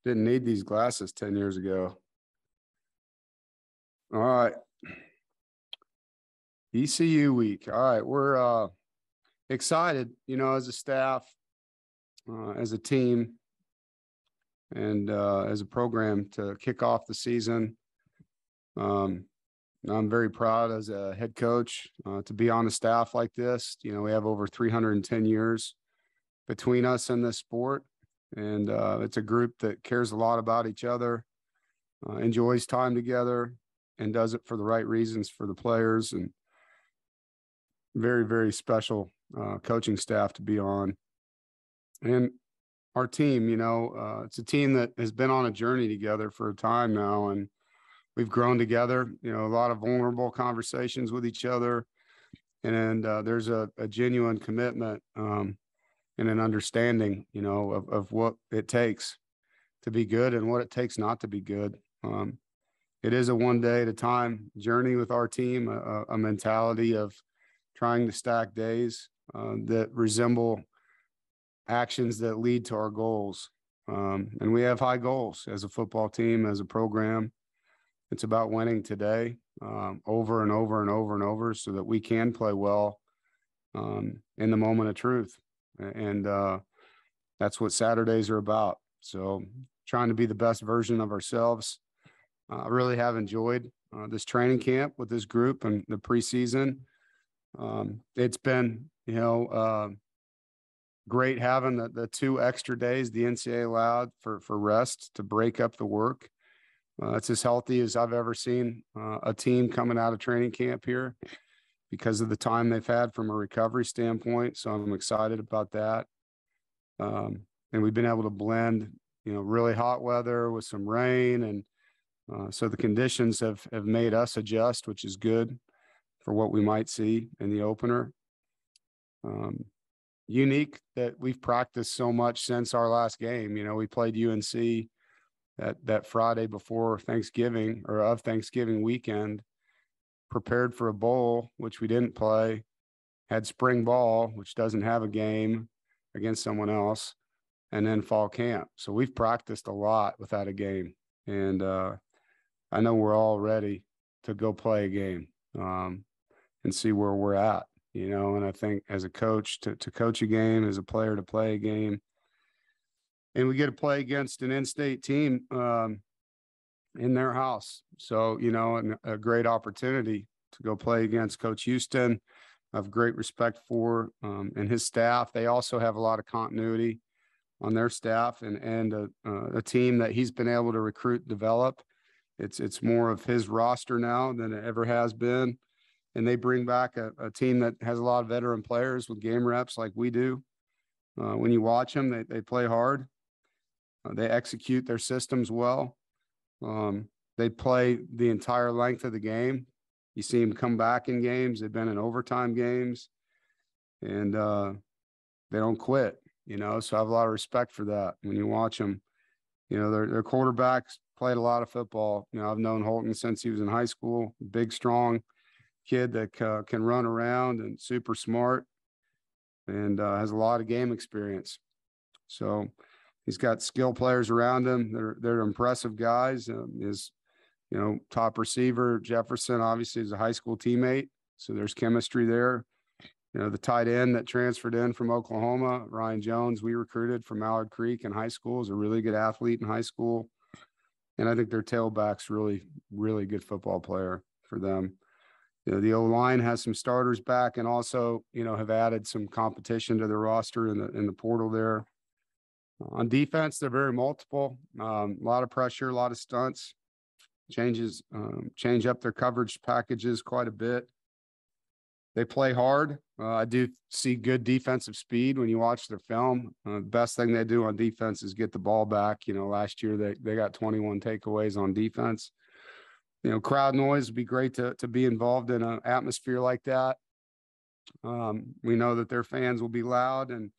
Didn't need these glasses 10 years ago. All right. ECU week. All right. We're excited, as a staff, as a team, and as a program to kick off the season. I'm very proud as a head coach to be on a staff like this. We have over 310 years between us in this sport, and it's a group that cares a lot about each other, enjoys time together, and does it for the right reasons for the players. And very, very special coaching staff to be on. And our team, it's a team that has been on a journey together for a time now, and we've grown together, a lot of vulnerable conversations with each other. And there's a genuine commitment and an understanding, of what it takes to be good and what it takes not to be good. It is a one day at a time journey with our team, a mentality of trying to stack days that resemble actions that lead to our goals. And we have high goals as a football team, as a program. It's about winning today over and over and over and over so that we can play well in the moment of truth. And that's what Saturdays are about. So trying to be the best version of ourselves. I really have enjoyed this training camp with this group and the preseason. It's been, great having the 2 extra days the NCAA allowed for rest to break up the work. It's as healthy as I've ever seen a team coming out of training camp here because of the time they've had from a recovery standpoint. So I'm excited about that. And we've been able to blend, really hot weather with some rain. And so the conditions have made us adjust, which is good for what we might see in the opener. Unique that we've practiced so much since our last game. We played UNC that Friday before Thanksgiving or of Thanksgiving weekend, prepared for a bowl, which we didn't play, had spring ball, which doesn't have a game against someone else, and then fall camp. So we've practiced a lot without a game. And I know we're all ready to go play a game and see where we're at, and I think as a coach to coach a game, as a player to play a game. And we get to play against an in-state team in their house. So, and a great opportunity to go play against Coach Houston. I have great respect for and his staff. They also have a lot of continuity on their staff and a team that he's been able to recruit and develop. It's more of his roster now than it ever has been. And they bring back a team that has a lot of veteran players with game reps like we do. When you watch them, they play hard. They execute their systems well. They play the entire length of the game. You see them come back in games. They've been in overtime games, and they don't quit, So I have a lot of respect for that. When you watch them, their quarterbacks played a lot of football. I've known Holton since he was in high school, big, strong kid that can run around and super smart and has a lot of game experience. So he's got skill players around him. They're impressive guys. His, top receiver, Jefferson, obviously is a high school teammate. So there's chemistry there. The tight end that transferred in from Oklahoma, Ryan Jones, we recruited from Mallard Creek in high school, is a really good athlete in high school. And I think their tailback's really, really good football player for them. The O-line has some starters back and also, have added some competition to their roster in the portal there. On defense, they're very multiple, a lot of pressure, a lot of stunts, change up their coverage packages quite a bit. They play hard. I do see good defensive speed when you watch their film. The best thing they do on defense is get the ball back. Last year they got 21 takeaways on defense. Crowd noise would be great to be involved in an atmosphere like that. We know that their fans will be loud, and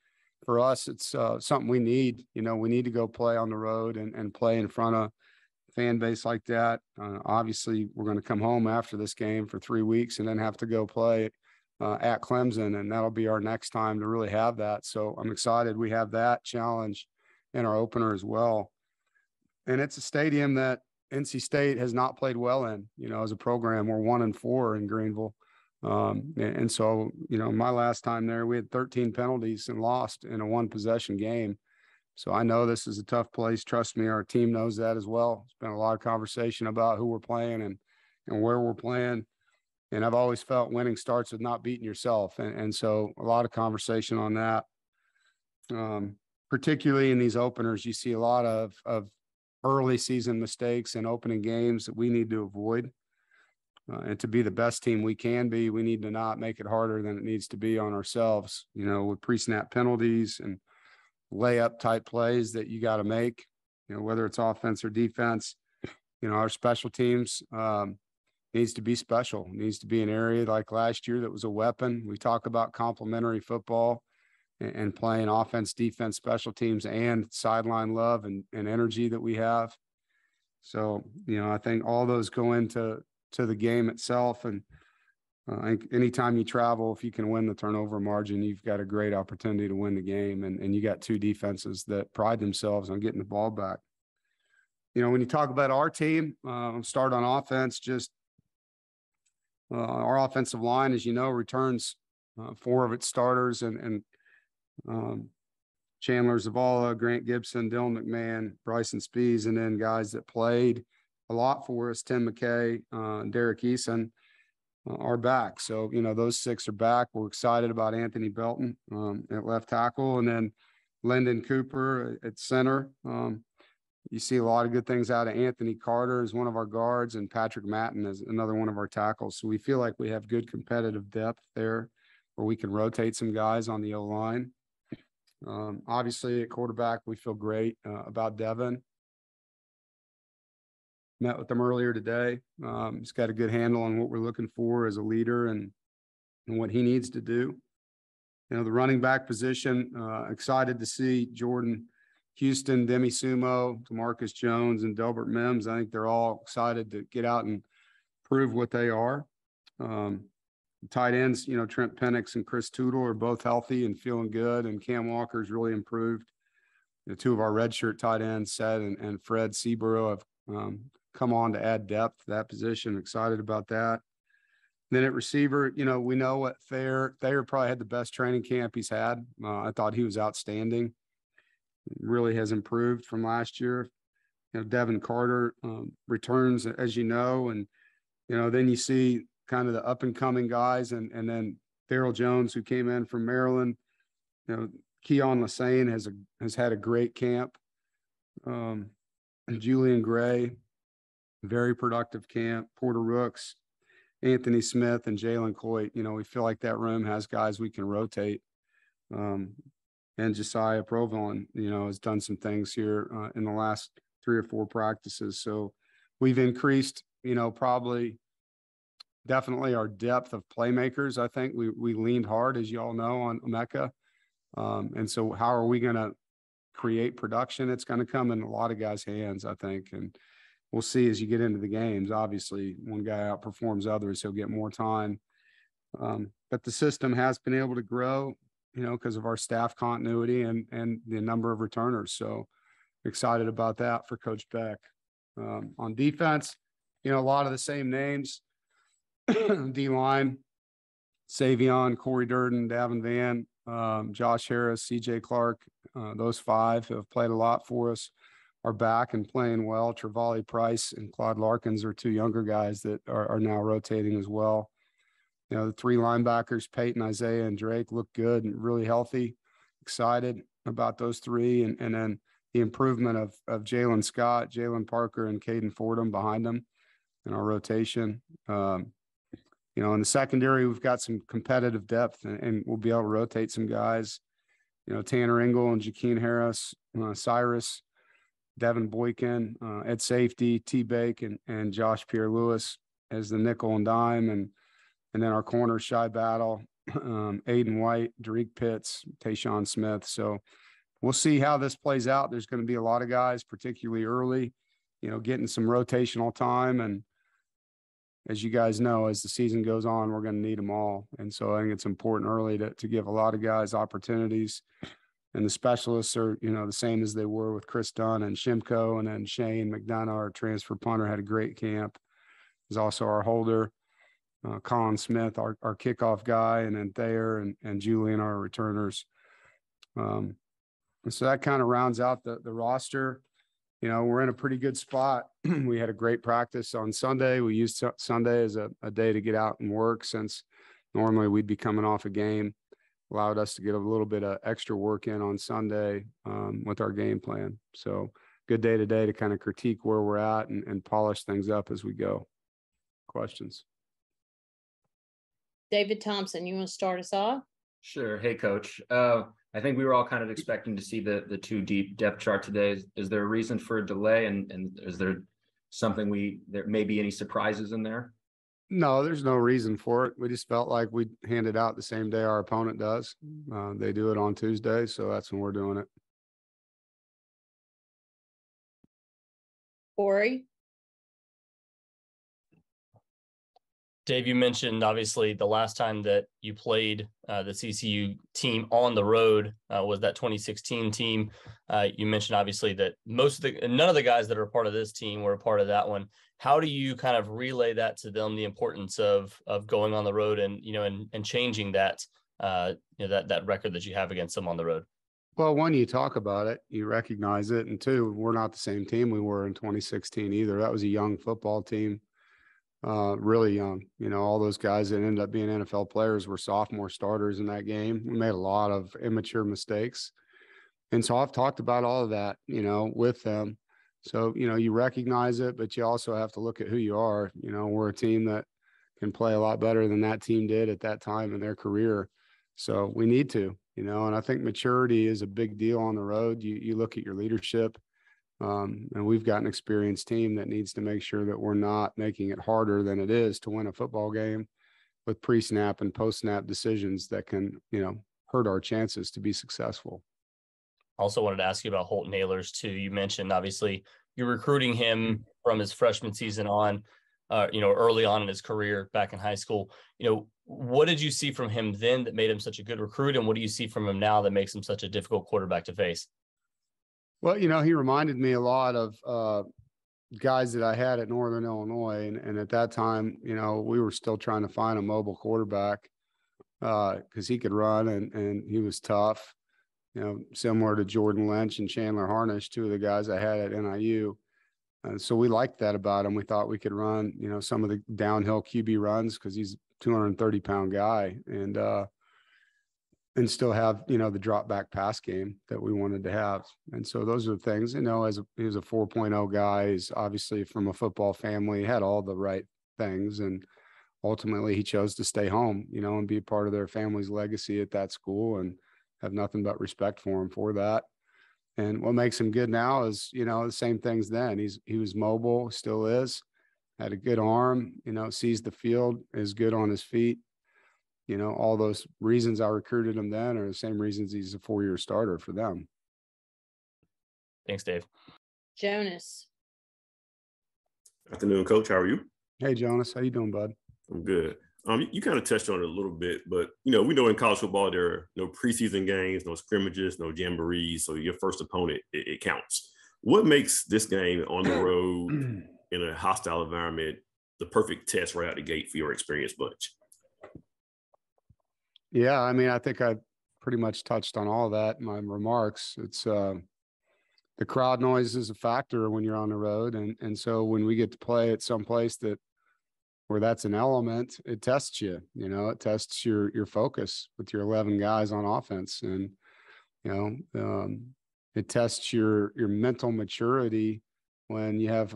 for us, it's something we need. We need to go play on the road and play in front of a fan base like that. Obviously, we're going to come home after this game for 3 weeks and then have to go play at Clemson, and that'll be our next time to really have that. So I'm excited we have that challenge in our opener as well. and it's a stadium that NC State has not played well in, as a program. We're 1-4 in Greenville. And so, my last time there, we had 13 penalties and lost in a 1-possession game. So I know this is a tough place. Trust me, our team knows that as well. It's been a lot of conversation about who we're playing and where we're playing. And I've always felt winning starts with not beating yourself. And so a lot of conversation on that. Particularly in these openers, you see a lot of early season mistakes in opening games that we need to avoid. And to be the best team we can be, we need to not make it harder than it needs to be on ourselves, with pre-snap penalties and layup type plays that you got to make, whether it's offense or defense. Our special teams needs to be special, needs to be an area like last year that was a weapon. We talk about complementary football and playing offense, defense, special teams, and sideline love and energy that we have. So, I think all those go into the game itself. And I think anytime you travel, if you can win the turnover margin, you've got a great opportunity to win the game. And you got two defenses that pride themselves on getting the ball back. When you talk about our team, start on offense, just our offensive line, as you know, returns 4 of its starters and Chandler Zavala, Grant Gibson, Dylan McMahon, Bryson Spees, and then guys that played a lot for us, Tim McKay, Derek Eason, are back. So, those 6 are back. We're excited about Anthony Belton at left tackle, and then Lyndon Cooper at center. You see a lot of good things out of Anthony Carter as one of our guards, and Patrick Matton as another one of our tackles. So we feel like we have good competitive depth there where we can rotate some guys on the O-line. Obviously, at quarterback, we feel great about Devin. Met with him earlier today. He's got a good handle on what we're looking for as a leader and what he needs to do. The running back position, excited to see Jordan Houston, Demi Sumo, DeMarcus Jones, and Delbert Mims. I think they're all excited to get out and prove what they are. Tight ends, Trent Penix and Chris Tootle are both healthy and feeling good, and Cam Walker's really improved. 2 of our redshirt tight ends, Seth and Fred Seaborough, have come on to add depth to that position. Excited about that. Then at receiver, we know what Thayer probably had the best training camp he's had. I thought he was outstanding. Really has improved from last year. Devin Carter returns, as and then you see kind of the up and coming guys, and then Darryl Jones, who came in from Maryland. Keon Lassane has had a great camp. And Julian Gray, very productive camp. Porter Rooks, Anthony Smith, and Jalen Coit. We feel like that room has guys we can rotate. And Josiah Provon, has done some things here in the last 3 or 4 practices. So we've increased, definitely our depth of playmakers. I think we leaned hard, as you all know, on Mecca. And so how are we going to create production? It's going to come in a lot of guys' hands, I think. And we'll see as you get into the games. Obviously, one guy outperforms others, he'll get more time. But the system has been able to grow, because of our staff continuity and the number of returners. So excited about that for Coach Beck. On defense, a lot of the same names. D-line, Savion, Corey Durden, Davin Van, Josh Harris, CJ Clark, those 5 who have played a lot for us are back and playing well. Travali Price and Claude Larkins are 2 younger guys that are now rotating as well. The 3 linebackers, Peyton, Isaiah, and Drake, look good and really healthy. Excited about those 3. And then the improvement of Jalen Scott, Jalen Parker, and Caden Fordham behind them in our rotation. In the secondary, we've got some competitive depth, and we'll be able to rotate some guys. Tanner Engel and Jakeem Harris, Cyrus, Devin Boykin, at safety, T-Bake, and Josh Pierre-Lewis as the nickel and dime. And then our corner, Shy Battle, Aiden White, Derek Pitts, Tayshawn Smith. So we'll see how this plays out. There's going to be a lot of guys, particularly early, getting some rotational time. And as you guys know, as the season goes on, we're going to need them all. And so I think it's important early to give a lot of guys opportunities. And the specialists are, the same as they were with Chris Dunn and Shimko, and then Shane McDonough, our transfer punter, had a great camp. He's also our holder. Colin Smith, our kickoff guy, and then Thayer and Julian, our returners. And so that kind of rounds out the roster. We're in a pretty good spot. We had a great practice on Sunday. We used Sunday as a day to get out and work, since normally we'd be coming off a game. Allowed us to get a little bit of extra work in on Sunday with our game plan. So good day today to kind of critique where we're at and polish things up as we go. Questions? David Thompson, you want to start us off? Sure. Hey, Coach. I think we were all kind of expecting to see the two deep depth chart today. Is there a reason for a delay? And is there something there may be any surprises in there? No, there's no reason for it. We just felt like we'd hand it out the same day our opponent does. They do it on Tuesday, so that's when we're doing it. Corey? Dave, you mentioned obviously the last time that you played the CCU team on the road was that 2016 team. You mentioned obviously that none of the guys that are part of this team were a part of that one. How do you kind of relay that to them, the importance of going on the road and changing that that record that you have against them on the road? Well, one, you talk about it, you recognize it, and two, we're not the same team we were in 2016 either. That was a young football team. Really young. All those guys that ended up being NFL players were sophomore starters in that game. We made a lot of immature mistakes. And so I've talked about all of that, with them. So, you recognize it, but you also have to look at who you are. We're a team that can play a lot better than that team did at that time in their career. So we need to, and I think maturity is a big deal on the road. You look at your leadership. And we've got an experienced team that needs to make sure that we're not making it harder than it is to win a football game with pre-snap and post-snap decisions that can, hurt our chances to be successful. Also wanted to ask you about Holton Ahlers too. You mentioned obviously you're recruiting him from his freshman season on, early on in his career back in high school. What did you see from him then that made him such a good recruit, and what do you see from him now that makes him such a difficult quarterback to face? Well, he reminded me a lot of guys that I had at Northern Illinois. And at that time, we were still trying to find a mobile quarterback because he could run and he was tough, similar to Jordan Lynch and Chandler Harnish, two of the guys I had at NIU. And so we liked that about him. We thought we could run, some of the downhill QB runs because he's a 230-pound guy. And still have, the drop back pass game that we wanted to have. And so those are the things, he was a 4.0 guy. He's obviously from a football family, had all the right things. And ultimately he chose to stay home, and be a part of their family's legacy at that school, and have nothing but respect for him for that. And what makes him good now is, the same things then. He was mobile, still is, had a good arm, sees the field, is good on his feet. All those reasons I recruited him then are the same reasons he's a 4-year starter for them. Thanks, Dave. Jonas. Afternoon, Coach. How are you? Hey, Jonas. How you doing, bud? I'm good. You kind of touched on it a little bit, but, we know in college football, there are no preseason games, no scrimmages, no jamborees. So your first opponent, it counts. What makes this game on the road in a hostile environment the perfect test right out the gate for your experienced bunch? Yeah, I think I pretty much touched on all of that in my remarks. It's the crowd noise is a factor when you're on the road. And so when we get to play at some place where that's an element, it tests you, it tests your focus with your 11 guys on offense. And, it tests your mental maturity when you have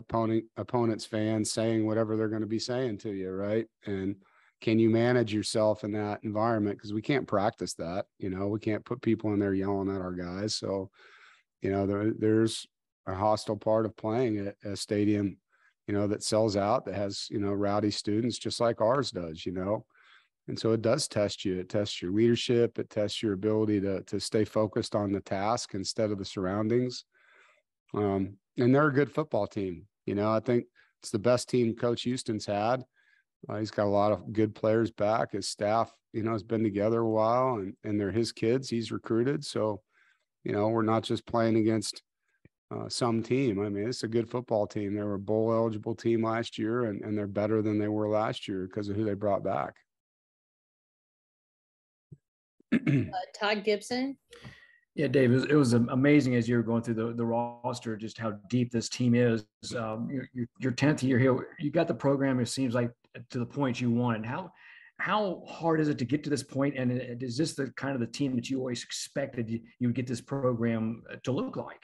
opponents fans saying whatever they're going to be saying to you. Right. And can you manage yourself in that environment? Because we can't practice that, we can't put people in there yelling at our guys. So, there's a hostile part of playing at a stadium, that sells out, that has, rowdy students just like ours does, And so it does test you. It tests your leadership. It tests your ability to stay focused on the task instead of the surroundings. And they're a good football team. I think it's the best team Coach Houston's had. He's got a lot of good players back. His staff, has been together a while, and they're his kids he's recruited. So, You know, we're not just playing against some team. I mean, it's a good football team. They were a bowl eligible team last year, and they're better than they were last year because of who they brought back. Todd Gibson. Yeah, Dave, it was amazing as you were going through the roster, just how deep this team is. Your 10th year here, you got the program, it seems like, to the point you wanted. How hard is it to get to this point? And is this the kind of the team that you always expected you would get this program to look like?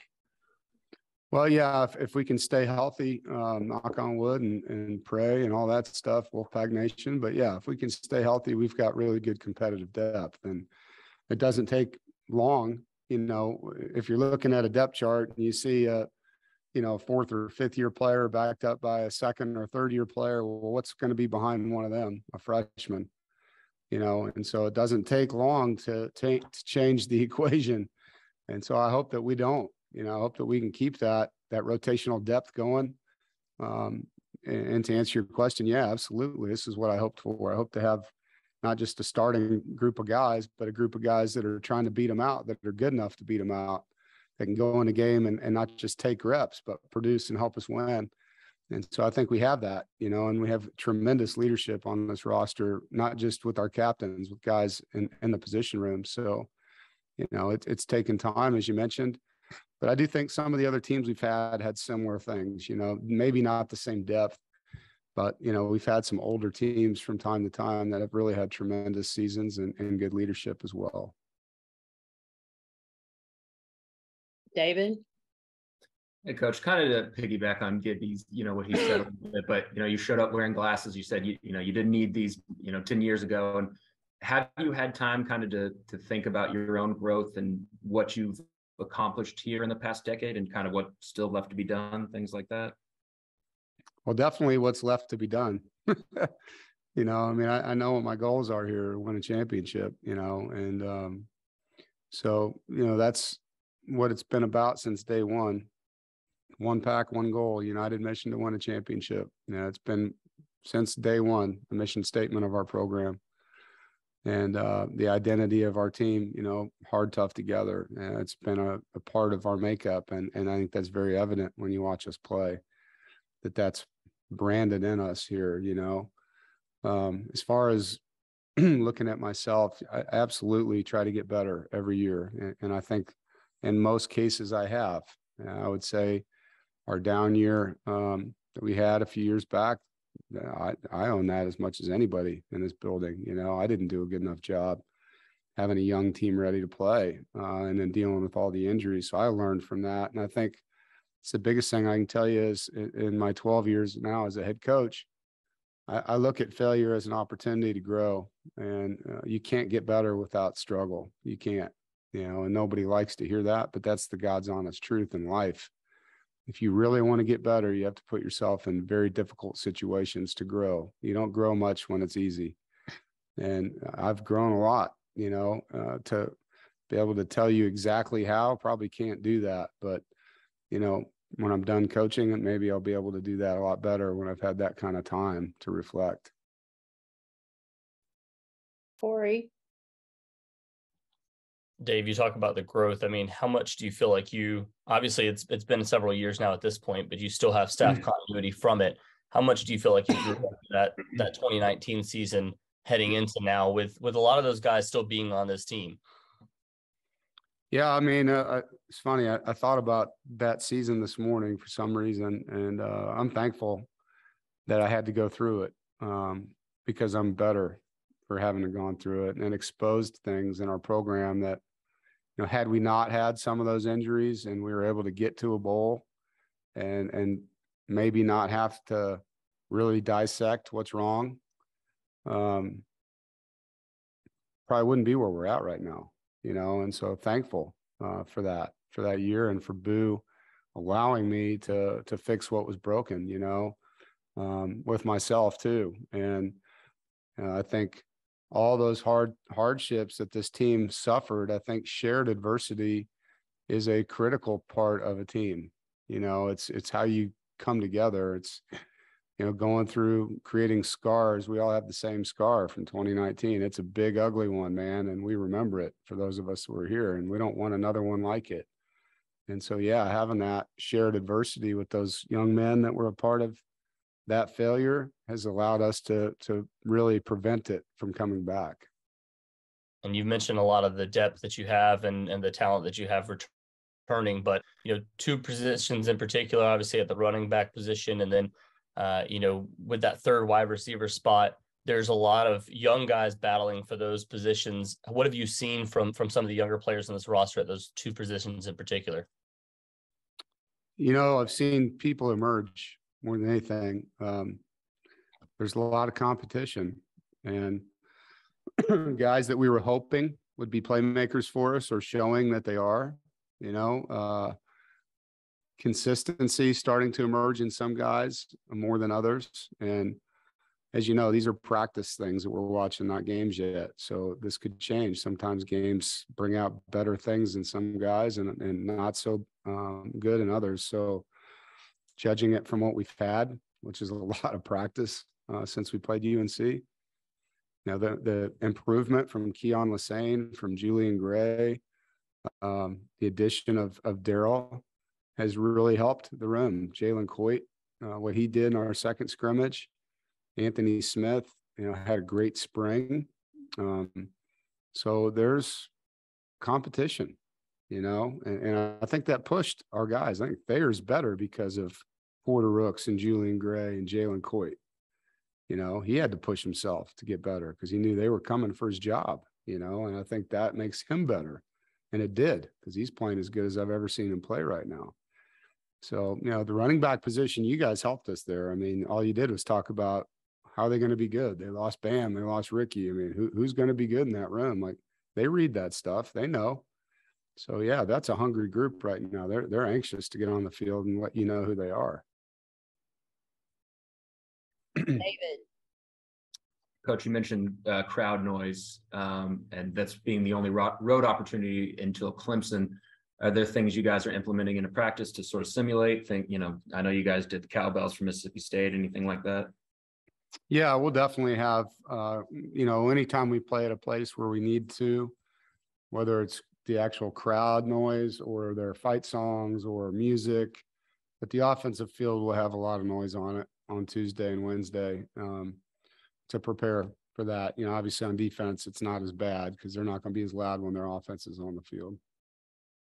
Well, yeah, if we can stay healthy, knock on wood and pray and all that stuff, Wolfpack Nation. But yeah, if we can stay healthy, we've got really good competitive depth, and it doesn't take long. You know, if you're looking at a depth chart and you see a, you know, 4th or 5th year player backed up by a 2nd or 3rd year player, well, what's going to be behind one of them? A freshman, you know, and so it doesn't take long to change the equation. And so I hope that we don't, you know, I hope that we can keep that rotational depth going. And to answer your question, yeah, absolutely. This is what I hoped for. I hope to have not just a starting group of guys, but a group of guys that are trying to beat them out, that are good enough to beat them out, that can go in a game and not just take reps, but produce and help us win. And so I think we have that, you know, and we have tremendous leadership on this roster, not just with our captains, with guys in the position room. So, you know, it's taken time, as you mentioned, but I do think some of the other teams we've had similar things, you know, maybe not the same depth, but, you know, we've had some older teams from time to time that have really had tremendous seasons and good leadership as well. David. Hey, Coach, kind of to piggyback on Gibby's, you know, what he said a little bit, but, you know, you showed up wearing glasses. You said, you know, you didn't need these, you know, 10 years ago. And have you had time kind of to think about your own growth and what you've accomplished here in the past decade and kind of what's still left to be done, things like that? Well, definitely what's left to be done. You know, I mean, I know what my goals are here, win a championship, you know, and so, you know, that's what it's been about since day one. One pack, one goal, united mission to win a championship. You know, it's been since day one, the mission statement of our program. And the identity of our team, you know, hard, tough together. And it's been a part of our makeup. And I think that's very evident when you watch us play, that's branded in us here, you know. As far as looking at myself, I absolutely try to get better every year. And I think in most cases I have. I would say our down year that we had a few years back, I own that as much as anybody in this building. You know, I didn't do a good enough job having a young team ready to play and then dealing with all the injuries. So I learned from that. And I think it's the biggest thing I can tell you is in my 12 years now as a head coach, I look at failure as an opportunity to grow, and you can't get better without struggle. You can't, you know, and nobody likes to hear that, but that's the God's honest truth in life. If you really want to get better, you have to put yourself in very difficult situations to grow. You don't grow much when it's easy. And I've grown a lot, you know, to be able to tell you exactly how, probably can't do that. But, you know, when I'm done coaching, maybe I'll be able to do that a lot better when I've had that kind of time to reflect. Corey. Dave, you talk about the growth. I mean, how much do you feel like obviously it's been several years now at this point, but you still have staff continuity from it. How much do you feel like you grew up that 2019 season heading into now with a lot of those guys still being on this team? Yeah, I mean, it's funny. I thought about that season this morning for some reason, and I'm thankful that I had to go through it because I'm better for having gone through it and exposed things in our program that, you know, had we not had some of those injuries and we were able to get to a bowl and maybe not have to really dissect what's wrong, probably wouldn't be where we're at right now, you know. And so thankful for that year and for Boo allowing me to fix what was broken, you know, with myself too. And I think all those hardships that this team suffered, I think shared adversity is a critical part of a team. You know, it's how you come together. It's, going through creating scars. We all have the same scar from 2019. It's a big, ugly one, man. And we remember it for those of us who are here, and we don't want another one like it. And so, yeah, having that shared adversity with those young men that were a part of that failure has allowed us to really prevent it from coming back. And you've mentioned a lot of the depth that you have and the talent that you have returning, but, two positions in particular, obviously at the running back position, and then, with that third wide receiver spot, there's a lot of young guys battling for those positions. What have you seen from some of the younger players in this roster at those two positions in particular? I've seen people emerge more than anything. There's a lot of competition, and guys that we were hoping would be playmakers for us are showing that they are. Consistency starting to emerge in some guys more than others. And as you know, these are practice things that we're watching, not games yet. So this could change. Sometimes games bring out better things in some guys and not so good in others. So judging it from what we've had, which is a lot of practice since we played UNC. Now the improvement from Keon Lassane, from Julian Gray, the addition of Darrell has really helped the room. Jalen Coit, what he did in our second scrimmage. Anthony Smith, had a great spring. So there's competition, and I think that pushed our guys. I think Thayer's better because of Porter Rooks and Julian Gray and Jalen Coit. He had to push himself to get better because he knew they were coming for his job, and I think that makes him better. And it did, because he's playing as good as I've ever seen him play right now. So, the running back position, you guys helped us there. I mean, all you did was talk about how are they going to be good. They lost Bam, they lost Ricky. I mean, who's going to be good in that room? Like, they read that stuff. They know. So, yeah, that's a hungry group right now. They're anxious to get on the field and let you know who they are. David. Coach, you mentioned crowd noise, and that's being the only road opportunity until Clemson. Are there things you guys are implementing into practice to sort of simulate? I know you guys did the cowbells for Mississippi State, anything like that? Yeah, we'll definitely have, anytime we play at a place where we need to, whether it's the actual crowd noise or their fight songs or music, but the offensive field will have a lot of noise on it on Tuesday and Wednesday to prepare for that. Obviously on defense, it's not as bad because they're not going to be as loud when their offense is on the field.